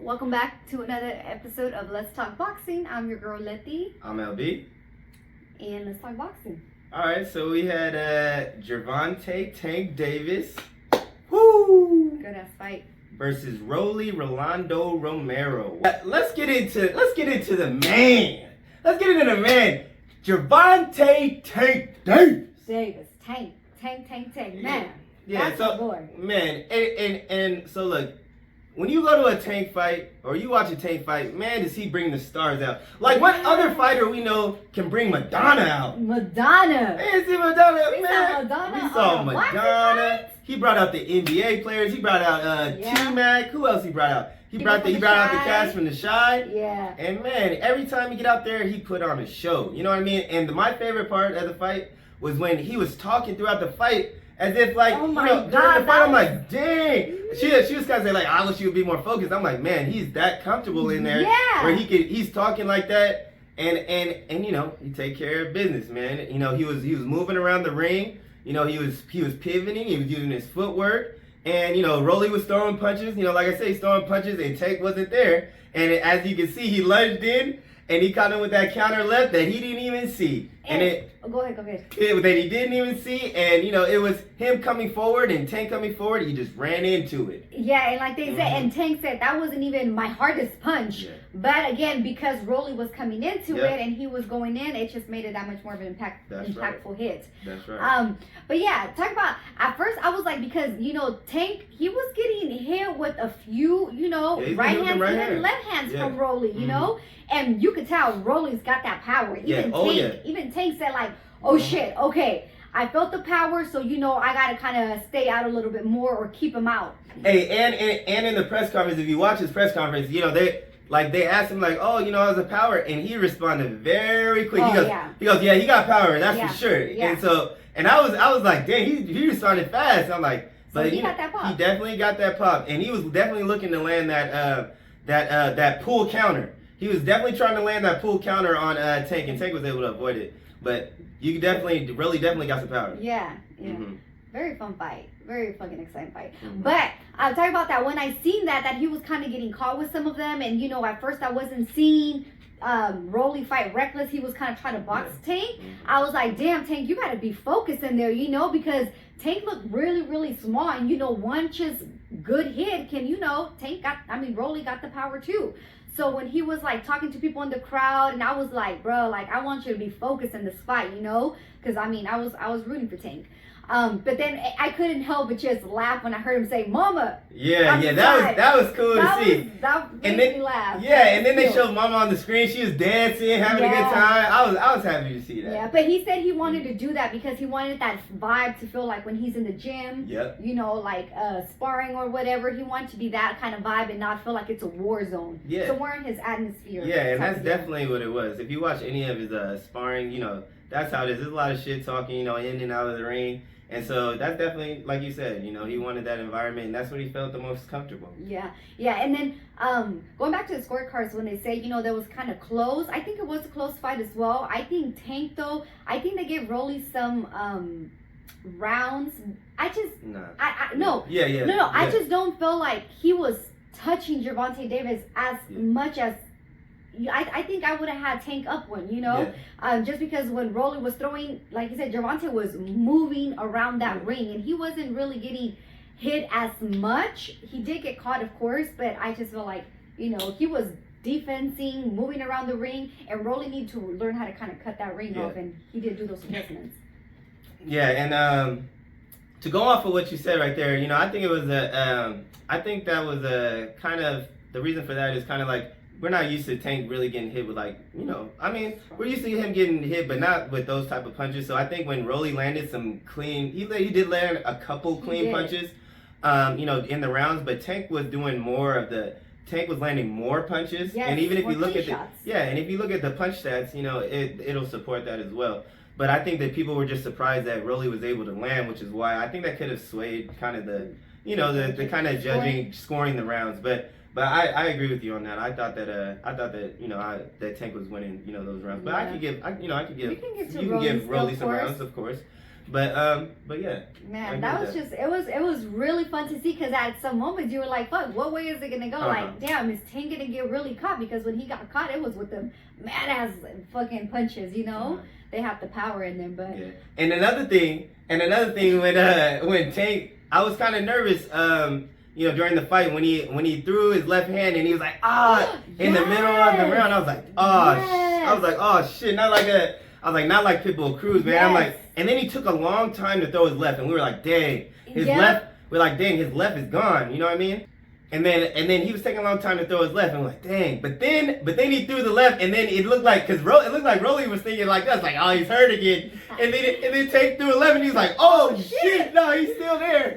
welcome back to another episode of Let's Talk Boxing. I'm your girl Leti. I'm LB. And let's talk boxing. Alright, so we had Gervonta Tank Davis. Woo! Good ass fight. Versus Rolando Romero. Let's get into the man. Let's get into the man. Gervonta Tank Davis. Tank, man. Yeah, that's so boy. Man, and so look, when you go to a Tank fight or you watch a Tank fight, man, does he bring the stars out? Like, what other fighter we know can bring Madonna out? Madonna. Hey, see Madonna, We man. saw Madonna. We saw on Madonna. He brought out the NBA players. He brought out T-Mac. Who else he brought out? He brought out the cast from the Shy. Yeah. And man, every time he get out there, he put on a show. You know what I mean? And my favorite part of the fight was when he was talking throughout the fight. As if like, oh my God, God, during the fight, I'm like, dang. She was kind of saying like, I wish you would be more focused. I'm like, man, he's that comfortable in there. Yeah. Where he's talking like that, and you know, he take care of business, man. You know, he was moving around the ring. You know, he was pivoting. He was using his footwork, and you know, Rolly was throwing punches. You know, like I say, he's throwing punches, and Tank wasn't there. And as you can see, he lunged in, and he caught him with that counter left that he didn't even see. Go ahead. That he didn't even see, and you know, it was him coming forward and Tank coming forward. He just ran into it. Yeah, and like they said, and Tank said that wasn't even my hardest punch. Yeah. But again, because Rolly was coming into Yeah. it and he was going in, it just made it that much more of an impactful hit. That's right. But yeah, talk about, at first I was like, because you know, Tank, he was getting hit with a few, you know, right hands and left hands from Rolly, you know, and you could tell Rolly's got that power. Even Tank said like, oh shit, okay, I felt the power, so you know I gotta kind of stay out a little bit more or keep him out. Hey, and in the press conference, if you watch his press conference, you know, they asked him like, oh, you know, how's the power? And he responded very quick. He goes, yeah, he got power, that's for sure. Yeah. And I was like, dang, he responded fast. I'm like, but he got that pop. He definitely got that pop, and he was definitely looking to land that pull counter. He was definitely trying to land that pull counter on Tank, and Tank was able to avoid it. But you really definitely got some power. Yeah. Very fun fight. Very fucking exciting fight. But I'm talking about that when I seen that he was kind of getting caught with some of them, and you know, at first I wasn't seeing Rolly fight reckless. He was kind of trying to box Tank. I was like, damn, Tank, you gotta be focused in there, you know, because Tank looked really, really small, and you know, one just good hit can, you know, Rolly got the power too. So when he was like talking to people in the crowd, and I was like, bro, like I want you to be focused in this fight, you know, because I mean, I was rooting for Tank. But then I couldn't help but just laugh when I heard him say, "Mama." Yeah, that was cool to see. That made me laugh. Yeah, and then they showed Mama on the screen. She was dancing, having a good time. I was happy to see that. Yeah, but he said he wanted to do that because he wanted that vibe to feel like when he's in the gym. Yep. You know, like sparring or whatever. He wanted to be that kind of vibe and not feel like it's a war zone. Yeah. So we're in his atmosphere. Yeah, and that's definitely what it was. If you watch any of his sparring, you know, that's how it is. There's a lot of shit talking, you know, in and out of the ring. And so that's definitely, like you said, you know, he wanted that environment, and that's what he felt the most comfortable. Yeah. And then going back to the scorecards, when they say, you know, that was kind of close, I think it was a close fight as well. I think Tank, though, I think they gave Rolly some rounds. I just, no. I just don't feel like he was touching Gervonta Davis as much as I think I would have had Tank up one, you know, just because when Rolly was throwing, like you said, Gervonta was moving around that ring, and he wasn't really getting hit as much. He did get caught, of course, but I just feel like, you know, he was defensing, moving around the ring, and Rolly needed to learn how to kind of cut that ring off, and he did do those adjustments. Yeah, and to go off of what you said right there, you know, I think it was I think that was a kind of, the reason for that is kind of like, we're not used to Tank really getting hit with, like, you know, I mean, we're used to him getting hit, but not with those type of punches. So I think when Rolly landed some clean, he did land a couple clean punches, you know, in the rounds, but Tank was doing more of Tank was landing more punches. Yes, and even if you look at and if you look at the punch stats, you know, it'll support that as well. But I think that people were just surprised that Rolly was able to land, which is why I think that could have swayed kind of the, you know, the kind of scoring the rounds. But I agree with you on that. I thought that you know, that Tank was winning, you know, those rounds. But I could give you can give Rolly some rounds, of course. But yeah. Man, that was just it was really fun to see because at some moments you were like, fuck, what way is it gonna go? Like, damn, is Tank gonna get really caught? Because when he got caught, it was with the mad ass fucking punches, you know? They have the power in them, but and another thing when Tank, I was kind of nervous you know, during the fight when he threw his left hand and he was like in the middle of the round. I was like, I was like, oh shit, not like that. I was like, not like Pitbull Cruz, man. I'm like, and then he took a long time to throw his left, and we were like, dang, his left. We're like, dang, his left is gone. You know what I mean? And then he was taking a long time to throw his left, and we're like, dang. But then he threw the left, and then it looked like it looked like Rolly was thinking like that's like, oh, he's hurt again. And then Tank threw 11. He's like, oh shit, no, he's still there.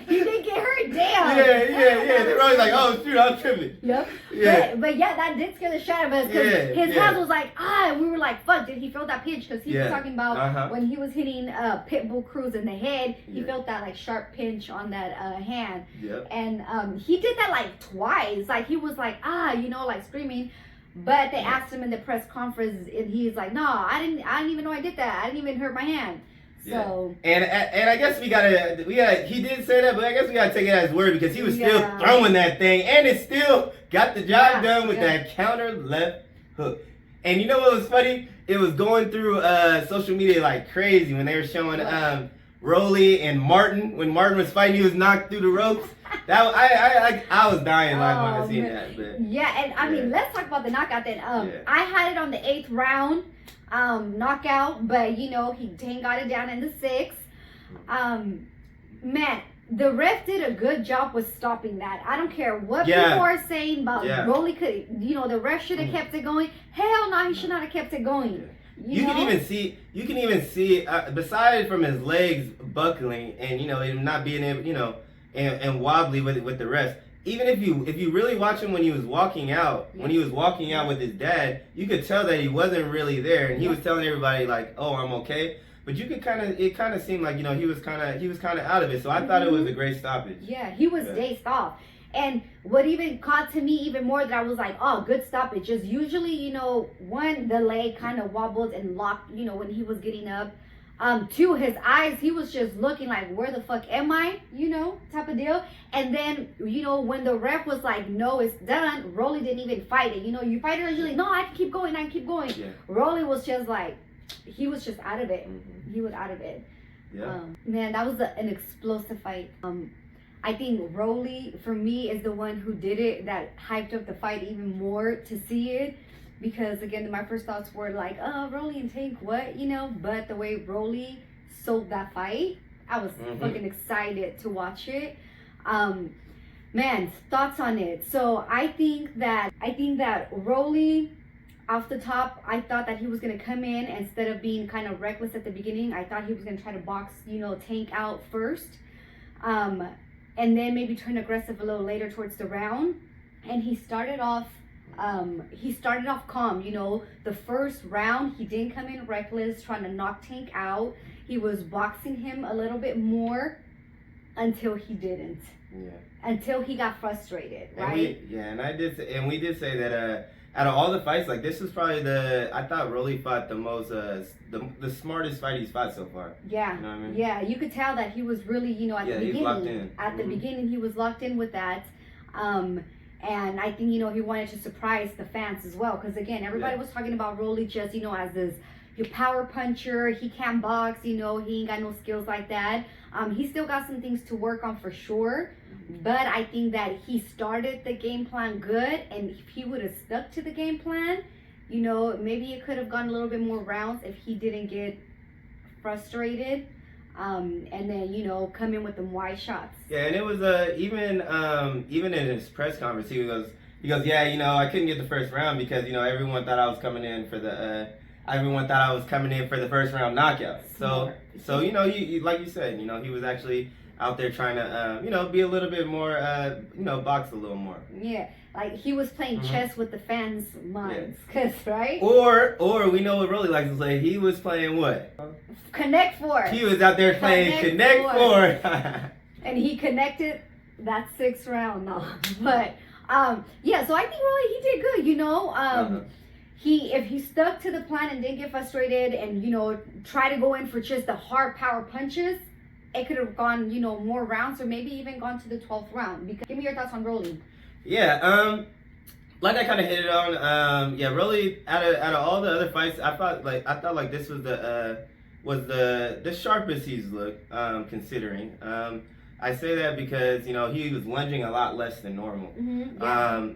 He didn't get hurt. Damn. Yeah. Then Rolly's like, oh shoot, I'm tripping. Yep. Yeah. But yeah, that did scare the shit out of us because his hands was like, and we were like, fuck, did he feel that pinch? Because he was talking about when he was hitting Pitbull Cruz in the head, he felt that like sharp pinch on that hand. Yep. And he did that like twice. Like he was like, you know, like screaming. But they asked him in the press conference, and he's like, "No, I didn't even know I did that. I didn't even hurt my hand." So and I guess we gotta he did say that, but I guess we gotta take it as word because he was still throwing that thing, and it still got the job done with that counter left hook. And you know what was funny? It was going through social media like crazy when they were showing Rolly and Martin. When Martin was fighting, he was knocked through the ropes. That I was dying like when I seen that. But, and I mean, let's talk about the knockout then. I had it on the 8th round knockout, but you know Tank got it down in the 6th. Man, the ref did a good job with stopping that. I don't care what people are saying about Rolly could, you know, the ref should have kept it going. Hell no, he should not have kept it going. You can even see beside from his legs buckling and you know him not being able, you know, and wobbly with the rest. Even if you really watch him when he was walking out, with his dad, you could tell that he wasn't really there, and he was telling everybody like, "Oh, I'm okay." But you could it kind of seemed like, you know, he was kind of out of it. So I thought it was a great stoppage. Yeah, he was dazed off. And what even caught to me even more that I was like, oh, good stoppage. Just usually, you know, one, the leg kind of wobbled and locked, you know, when he was getting up. Two, his eyes, he was just looking like, where the fuck am I? You know, type of deal. And then, you know, when the ref was like, no, it's done, Rolly didn't even fight it. You know, you fight it usually, no, I can keep going. Yeah. Rolly was just like, he was just out of it. Mm-hmm. He was out of it. Yeah. Man, that was an explosive fight. I think Rolly, for me, is the one who did it, that hyped up the fight even more to see it. Because, again, my first thoughts were like, oh, Rolly and Tank, what? You know, but the way Rolly sold that fight, I was fucking excited to watch it. Man, thoughts on it. So I think that Rolly, off the top, I thought that he was going to come in, instead of being kind of reckless at the beginning, I thought he was going to try to box, you know, Tank out first. And then maybe turn aggressive a little later towards the round. And he started off calm. You know, the first round, he didn't come in reckless, trying to knock Tank out. He was boxing him a little bit more until he didn't. Yeah. Until he got frustrated, right? And we did say that out of all the fights, like, this was probably I thought Rolly fought the most, the smartest fight he's fought so far. Yeah. You know what I mean? Yeah, you could tell that he was really, you know, at the beginning. He's locked in. At the beginning, he was locked in with that. And I think, you know, he wanted to surprise the fans as well. Because, again, everybody was talking about Rolly just, you know, as this your power puncher. He can't box, you know, he ain't got no skills like that. He still got some things to work on for sure. But I think that he started the game plan good, and if he would have stuck to the game plan, you know, maybe it could have gone a little bit more rounds if he didn't get frustrated, and then, you know, come in with them wide shots. Yeah, and it was even in his press conference, he goes, yeah, you know, I couldn't get the first round because, you know, everyone thought I was coming in for the first round knockout. So you know, you like you said, you know, he was actually out there trying to, you know, be a little bit more, you know, box a little more. Yeah, like he was playing chess with the fans' minds, right? Or we know what Rolly likes to say. He was playing what? Connect Four. He was out there playing Connect Four. And he connected that 6th round, no. But, yeah, so I think Rolly, he did good, you know. if he stuck to the plan and didn't get frustrated and try to go in for just the hard power punches, it could have gone more rounds, or maybe even gone to the 12th round. Because give me your thoughts on Rolly. Yeah, like I kind of hit it on. Yeah, Rolly, out of all the other fights, I thought like this was the sharpest he's looked, considering. I say that because he was lunging a lot less than normal. Mm-hmm, yeah.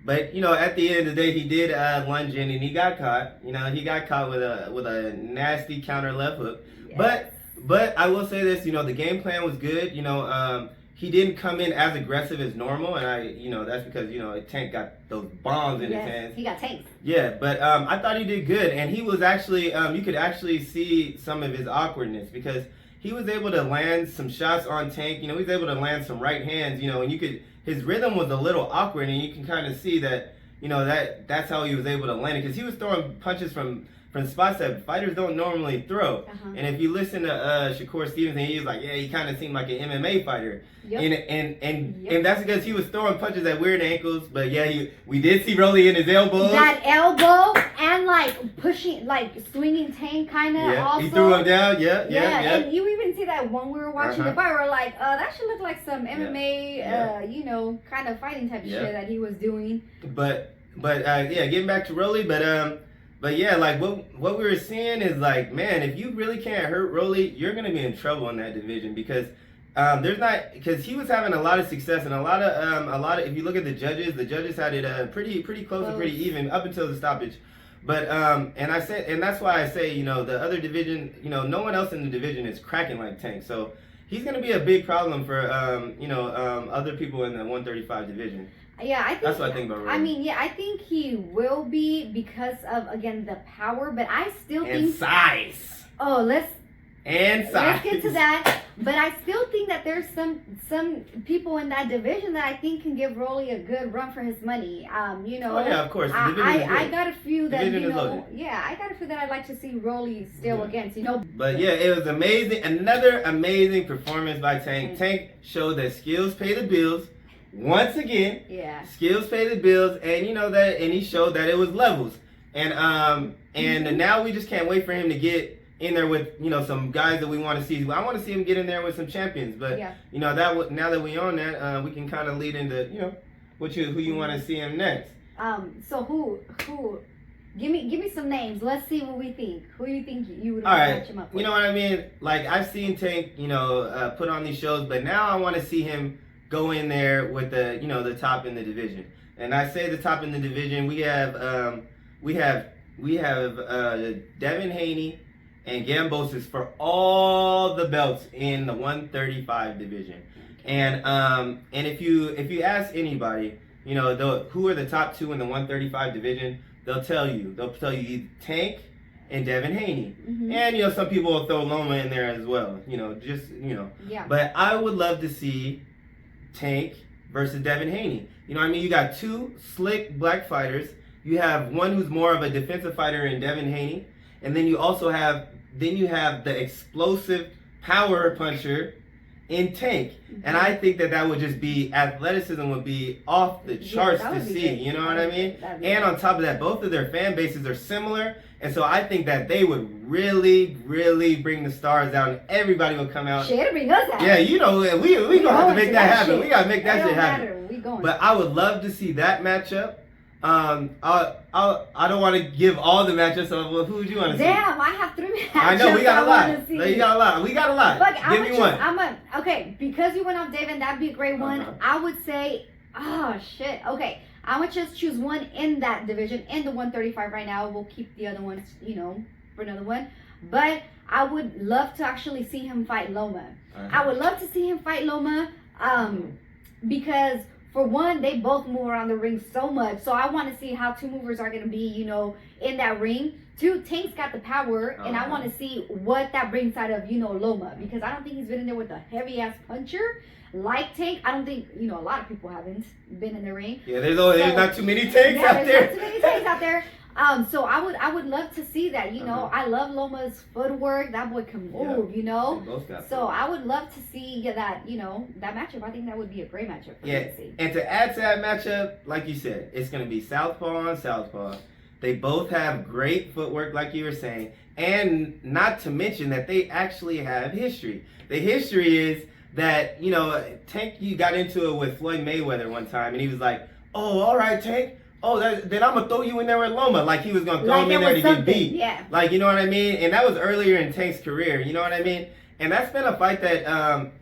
But at the end of the day, he did lunge in and he got caught. He got caught with a nasty counter left hook. Yes. But I will say this, the game plan was good. He didn't come in as aggressive as normal, and that's because Tank got those bombs in his hands. He got tanks. Yeah, but I thought he did good, and he was actually you could actually see some of his awkwardness because he was able to land some shots on Tank. He was able to land some right hands. And his rhythm was a little awkward, and you can kind of see that that's how he was able to land it because he was throwing punches from spots that fighters don't normally throw. Uh-huh. And if you listen to Shakur Stevenson, he was like, he kind of seemed like an MMA fighter. Yep. And that's because he was throwing punches at weird ankles. But we did see Rolly in his elbows. That elbow and pushing, swinging Tank kind of also. He threw him down. Yeah. And you even see that when we were watching the fight, we're like, that should look like some MMA, kind of fighting type of shit that he was doing. But getting back to Rolly, But yeah, what we were seeing is man, if you really can't hurt Rolly, you're gonna be in trouble in that division because because he was having a lot of success and a lot of if you look at the judges had it pretty close and pretty even up until the stoppage. But and that's why I say the other division no one else in the division is cracking like Tank, so he's gonna be a big problem for other people in the 135 division. Yeah, I think that's what I think about Rolly. I think he will be because of again the power, but I still think size. Oh, let's get to that. But I still think that there's some people in that division that I think can give Rolly a good run for his money. Oh yeah, of course. I got a few that I got a few that I'd like to see Rolly still against. But yeah, it was amazing. Another amazing performance by Tank. Tank showed that skills pay the bills. Once again, skills pay the bills, and and he showed that it was levels, and now we just can't wait for him to get in there with some guys that we want to see. I want to see him get in there with some champions, but now that we own that, we can kind of lead into who you want to see him next. So who? Give me some names. Let's see what we think. Who do you think you would match him up with? You know what I mean? I've seen Tank, put on these shows, but now I want to see him go in there with the top in the division. And I say the top in the division, we have Devin Haney and Gambosis for all the belts in the 135 division. And if you ask anybody, who are the top two in the 135 division, they'll tell you Tank and Devin Haney. Mm-hmm. And some people will throw Loma in there as well. Yeah. But I would love to see Tank versus Devin Haney. You got two slick black fighters. You have one who's more of a defensive fighter in Devin Haney, and then you also have the explosive power puncher in Tank. Mm-hmm. And I think that would just be athleticism would be off the charts to see. Good. You know what I mean? And on top of that, both of their fan bases are similar. And so I think that they would really, really bring the stars down. Everybody will come out. Shit, bring us out. Yeah, we gonna have to make that happen. We gotta make that shit happen. We going. But I would love to see that matchup. I don't want to give all the matchups. So who would you want to see? Damn, I have 3 matchups. I know we got a lot. You got a lot. We got a lot. Look, give me one. Okay, because you went off David, that'd be a great one. I would say, shit. Okay. I would just choose one in that division, in the 135 right now. We'll keep the other ones, for another one. But I would love to actually see him fight Loma. I would love to see him fight Loma because, for one, they both move around the ring so much. So I want to see how two movers are going to be, in that ring. Two, Tank's got the power, and I want to see what that brings out of, Loma. Because I don't think he's been in there with a heavy-ass puncher. Like Tank, I don't think, a lot of people haven't been in the ring. Yeah, there's not too many Tanks out there. Not too many Tanks out there. So I would love to see that, I love Loma's footwork. That boy can move, So I would love to see that, that matchup. I think that would be a great matchup for me to see. And to add to that matchup, like you said, it's going to be southpaw on southpaw. They both have great footwork, like you were saying, and not to mention that they actually have history. The history is that, Tank, you got into it with Floyd Mayweather one time, and he was like, "Oh, all right, Tank. Oh, then I'm gonna throw you in there with Loma," like he was gonna throw him in there to get beat. Yeah. Like, you know what I mean? And that was earlier in Tank's career. You know what I mean? And that's been a fight that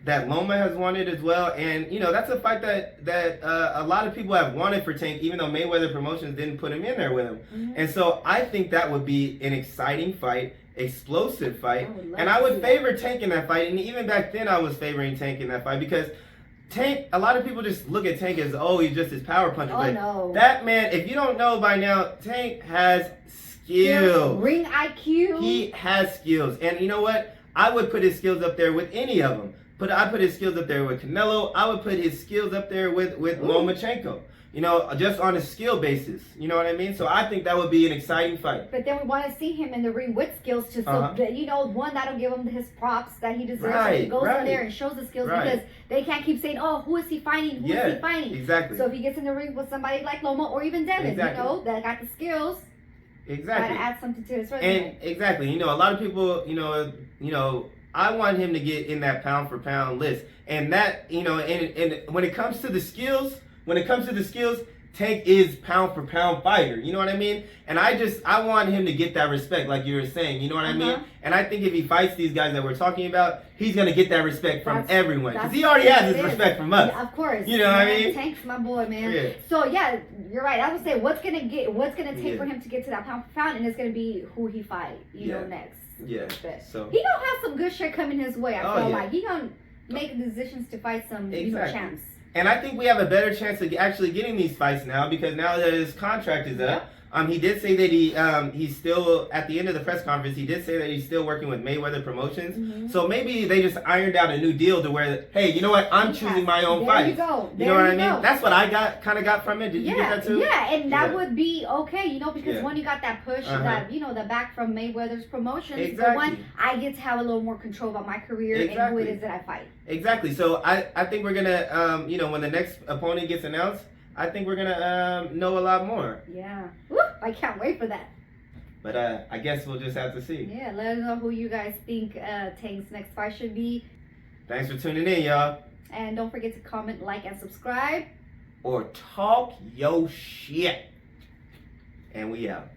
that Loma has wanted as well. And that's a fight that a lot of people have wanted for Tank, even though Mayweather Promotions didn't put him in there with him. Mm-hmm. And so I think that would be an exciting fight, explosive fight, and I would favor Tank in that fight. And even back then, I was favoring Tank in that fight because Tank. A lot of people just look at Tank as, oh, he's just his power puncher. Oh, but no. That man, if you don't know by now, Tank has skills. Ring IQ. He has skills, and you know what? I would put his skills up there with any of them. I put his skills up there with Canelo. I would put his skills up there with Lomachenko. Just on a skill basis. You know what I mean? So I think that would be an exciting fight. But then we want to see him in the ring with skills too. So one, that'll give him his props that he deserves. Right, so he goes in there and shows the skills because they can't keep saying, "Oh, who is he fighting? Who is he fighting?" Exactly. So if he gets in the ring with somebody like Loma or even Devin, that got the skills. Exactly. Gotta add something to his resume. And exactly. A lot of people, I want him to get in that pound for pound list. And that, and when it comes to the skills, Tank is pound for pound fighter. You know what I mean? And I want him to get that respect, like you were saying. You know what I mean? And I think if he fights these guys that we're talking about, he's gonna get that respect from everyone because he already has his respect from us. Yeah, of course. You know what I mean? Tank's my boy, man. Yeah. So yeah, you're right. I would say what's gonna take for him to get to that pound for pound, and it's gonna be who he fight. Next. Yeah. So he gonna have some good shit coming his way. I feel like he gonna make decisions to fight some champs. And I think we have a better chance of actually getting these fights now because now that his contract is up. He did say that he's still, at the end of the press conference, he did say that he's still working with Mayweather Promotions. Mm-hmm. So maybe they just ironed out a new deal to where, hey, you know what? I'm choosing my own fights. There you go. You know what I mean? That's what I got from it. Did you get that too? Yeah, and that would be okay, because when you got that push, that, the back from Mayweather's Promotions, exactly. The one, I get to have a little more control about my career and who it is that I fight. Exactly. So I think we're going to, when the next opponent gets announced, I think we're going to know a lot more. Yeah. Woo, I can't wait for that. But I guess we'll just have to see. Yeah, let us know who you guys think Tank's next fight should be. Thanks for tuning in, y'all. And don't forget to comment, like, and subscribe. Or talk your shit. And we out.